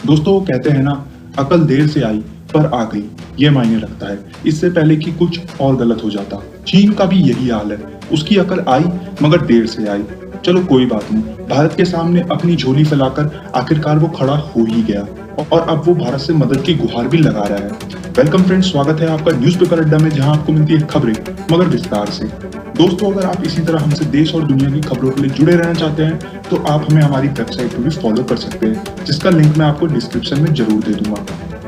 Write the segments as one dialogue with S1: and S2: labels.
S1: दोस्तों वो कहते हैं ना, अकल देर से आई पर आ गई। ये मायने रखता है, इससे पहले कि कुछ और गलत हो जाता। चीन का भी यही हाल है, उसकी अकल आई मगर देर से आई। चलो कोई बात नहीं, भारत के सामने अपनी झोली फैलाकर आखिरकार वो खड़ा हो ही गया और अब वो भारत से मदद की गुहार भी लगा रहा है। वेलकम फ्रेंड्स, स्वागत है आपका न्यूज़पेपर अड्डा में, जहां आपको मिलती है खबरें मगर विस्तार से। दोस्तों अगर आप इसी तरह हमसे देश और दुनिया की खबरों के लिए जुड़े रहना चाहते हैं तो आप हमें हमारी वेबसाइट पर भी फॉलो कर सकते हैं, जिसका लिंक मैं आपको डिस्क्रिप्शन में जरूर दे दूंगा।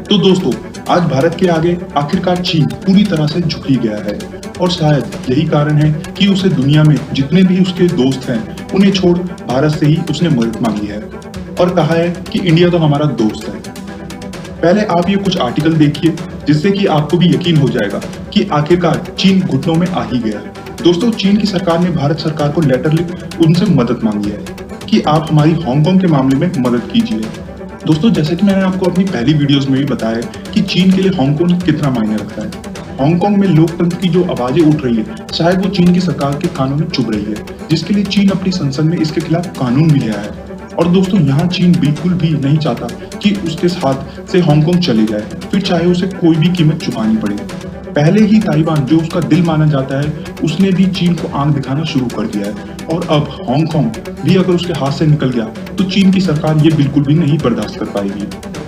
S1: तो दोस्तों आज भारत के आगे आखिरकार चीन पूरी तरह से झुक ही गया है और शायद यही कारण है कि उसे दुनिया में जितने भी उसके दोस्त हैं उन्हें छोड़ भारत से ही उसने मदद मांगी है और कहा है कि इंडिया तो हमारा दोस्त है। पहले आप ये कुछ आर्टिकल देखिए जिससे कि आपको भी यकीन हो जाएगा कि आखिरकार चीन घुटनों में आ ही गया है। दोस्तों चीन की सरकार ने भारत सरकार को लेटर लिख उनसे मदद मांगी है कि आप हमारी हांगकांग के मामले में मदद कीजिए। दोस्तों जैसे कि मैंने आपको अपनी पहली वीडियोस में भी बताया कि चीन के लिए हांगकांग कितना मायने रखता है। हांगकांग में लोकतंत्र की जो आवाजें उठ रही है शायद वो चीन की सरकार के कानों में चुभ रही है, जिसके लिए चीन अपनी संसद में इसके खिलाफ कानून भी ले आया है। और दोस्तों यहाँ चीन बिल्कुल भी नहीं चाहता कि उसके हाथ से हांगकांग चले जाए, फिर चाहे उसे कोई भी कीमत चुकानी पड़े। पहले ही ताइवान जो उसका दिल माना जाता है उसने भी चीन को आंख दिखाना शुरू कर दिया है और अब हांगकांग भी अगर उसके हाथ से निकल गया तो चीन की सरकार ये बिल्कुल भी नहीं बर्दाश्त कर पाएगी।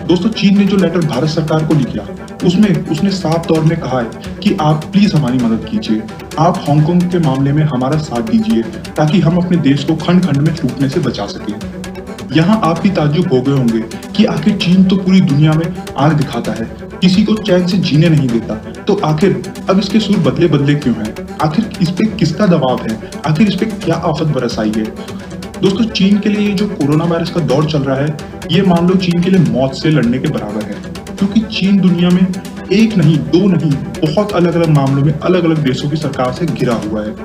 S1: दोस्तों चीन ने जो लेटर भारत सरकार को लिखा उसमें उसने साफ तौर में कहा है कि आप प्लीज हमारी मदद कीजिए, आप हांगकांग के मामले में हमारा साथ दीजिए ताकि हम अपने देश को खंड खंड में टूटने से बचा सकें। यहाँ आप भी ताज्जुब हो गए होंगे कि आखिर चीन तो पूरी दुनिया में आग दिखाता है, किसी को चैन से जीने नहीं देता, तो आखिर अब इसके सुर बदले बदले क्यों हैं? आखिर इस पे किसका दबाव है? आखिर इस पे क्या आफत बरस आई है? दोस्तों चीन के लिए ये जो कोरोना वायरस का दौर चल रहा है ये मान लो चीन के लिए मौत से लड़ने के बराबर है, क्योंकि चीन दुनिया में एक नहीं दो नहीं बहुत अलग अलग मामलों में अलग अलग देशों की सरकार से घिरा हुआ है।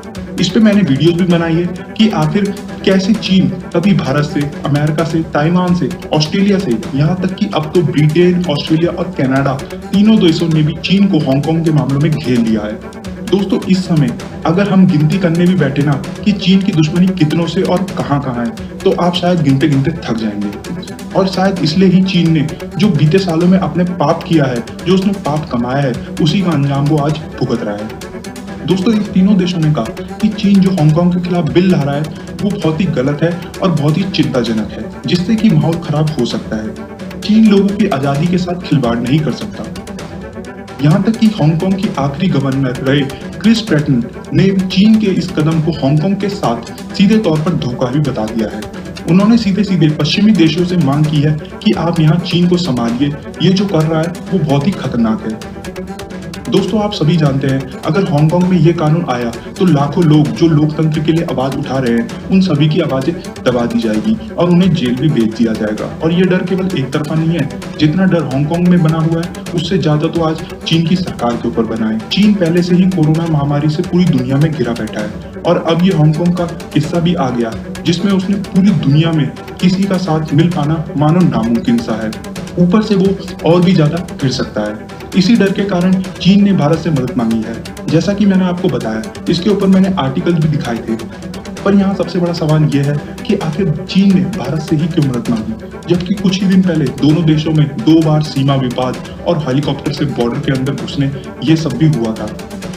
S1: इस पे मैंने वीडियोस भी बनाई है कि आखिर कैसे चीन कभी भारत से, अमेरिका से, ताइवान से, ऑस्ट्रेलिया से, यहाँ तक कि अब तो ब्रिटेन, ऑस्ट्रेलिया और कनाडा तीनों देशों ने भी चीन को हांगकांग के मामलों में घेर लिया है। दोस्तों इस समय अगर हम गिनती करने भी बैठे ना कि चीन की दुश्मनी कितनों से और कहाँ कहाँ है तो आप शायद गिनते गिनते थक जाएंगे। और शायद इसलिए ही चीन ने जो बीते सालों में अपने पाप किया है, जो उसने पाप कमाया है, उसी का अंजाम वो आज भुगत रहा है। दोस्तों इन तीनों देशों ने कहा कि चीन जो हांगकांग के खिलाफ बिल ला रहा है वो बहुत ही गलत है और बहुत ही चिंताजनक है, जिससे कि माहौल खराब हो सकता है। चीन लोगों की आजादी के साथ खिलवाड़ नहीं कर सकता। यहाँ तक कि हांगकांग की आखिरी गवर्नर रहे क्रिस प्रेटन ने चीन के इस कदम को हांगकांग के साथ सीधे तौर पर धोखा भी बता दिया है। उन्होंने सीधे सीधे पश्चिमी देशों से मांग की है कि आप यहाँ चीन को संभालिए, ये जो कर रहा है वो बहुत ही खतरनाक है। दोस्तों आप सभी जानते हैं अगर हांगकांग में ये कानून आया तो लाखों लोग जो लोकतंत्र के लिए आवाज उठा रहे हैं उन सभी की आवाजें दबा दी जाएगी और उन्हें जेल भी भेज दिया जाएगा। और ये डर केवल एक तरफा नहीं है, जितना डर हांगकांग में बना हुआ है उससे ज्यादा तो आज चीन की सरकार के ऊपर बना है। चीन पहले से ही कोरोना महामारी से पूरी दुनिया में घिरा बैठा है और अब ये हांगकांग का किस्सा भी आ गया जिसमें उसने पूरी दुनिया में किसी का साथ मिल पाना मानो नामुमकिन सा है। ऊपर से वो और भी ज्यादा गिर सकता है। इसी डर के कारण चीन ने भारत से मदद मांगी है। जैसा कि मैंने आपको बताया, इसके ऊपर मैंने आर्टिकल्स भी दिखाए थे। पर यहाँ सबसे बड़ा सवाल यह है कि आखिर चीन ने भारत से ही क्यों मदद मांगी, जबकि कुछ ही दिन पहले दोनों देशों में 2 बार सीमा विवाद और हेलीकॉप्टर से बॉर्डर के अंदर घुसने ये सब भी हुआ था।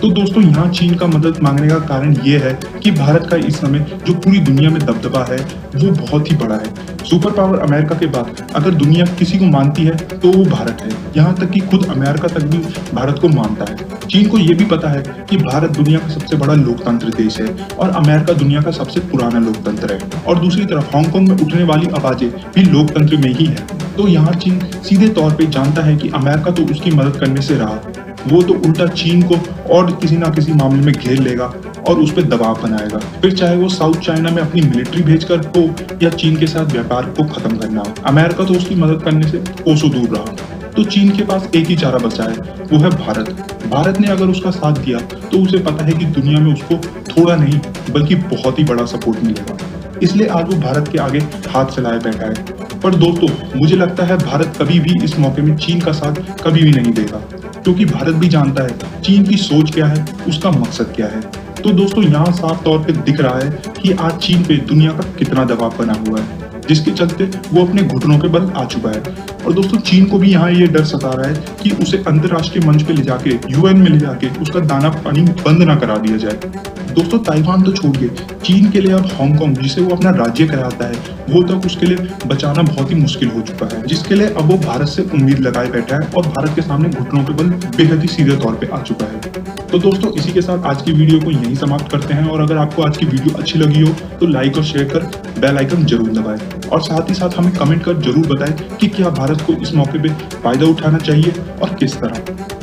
S1: तो दोस्तों यहाँ चीन का मदद मांगने का कारण ये है कि भारत का इस समय जो पूरी दुनिया में दबदबा है वो बहुत ही बड़ा है। सुपर पावर अमेरिका के बाद अगर दुनिया किसी को मानती है तो वो भारत है। यहाँ तक कि खुद अमेरिका तक भी भारत को मानता है। चीन को ये भी पता है कि भारत दुनिया का सबसे बड़ा लोकतंत्र देश है और अमेरिका दुनिया का सबसे पुराना लोकतंत्र है, और दूसरी तरफ हांगकांग में उठने वाली आवाजें भी लोकतंत्र में ही है। तो यहाँ चीन सीधे तौर पे जानता है कि अमेरिका तो उसकी मदद करने से रहा, वो तो उल्टा चीन को और किसी ना किसी मामले में घेर लेगा और उस पर दबाव बनाएगा, फिर चाहे वो साउथ चाइना में अपनी मिलिट्री भेजकर हो या चीन के साथ व्यापार को खत्म करना हो। अमेरिका तो उसकी मदद करने से कोसों दूर रहा। तो चीन के पास एक ही चारा बचा है, वो है भारत। भारत ने अगर उसका साथ दिया तो उसे पता है कि दुनिया में उसको थोड़ा नहीं बल्कि बहुत ही बड़ा सपोर्ट मिलेगा, इसलिए आज वो भारत के आगे हाथ फैलाए बैठा है। पर दोस्तों मुझे लगता है भारत कभी भी इस मौके में चीन का साथ कभी भी नहीं देगा, क्योंकि भारत भी जानता है चीन की सोच क्या है, उसका मकसद क्या है। तो दोस्तों यहाँ साफ तौर पे दिख रहा है कि आज चीन पे दुनिया का कितना दबाव बना हुआ है। जिसके चलते वो अपने घुटनों पे बल आ चुका है। और दोस्तों चीन को भी यहाँ ये डर सता रहा है कि उसे अंतर्राष्ट्रीय मंच पे ले जाके यूएन में ले जाके उसका दाना पानी बंद ना करा दिया जाए। दोस्तों ताइवान तो छोड़िए, चीन के लिए अब हांगकांग जिसे वो अपना राज्य कहलाता है वो तक उसके लिए बचाना बहुत ही मुश्किल हो चुका है, जिसके लिए अब वो भारत से उम्मीद लगाए बैठा है और भारत के सामने घुटनों पे बल बेहद ही सीधे तौर पे आ चुका है। तो दोस्तों इसी के साथ आज की वीडियो को यहीं समाप्त करते हैं, और अगर आपको आज की वीडियो अच्छी लगी हो तो लाइक और शेयर कर बेल आइकन जरूर दबाएं, और साथ ही साथ हमें कमेंट कर जरूर बताएं कि क्या भारत को इस मौके पे फायदा उठाना चाहिए और किस तरह।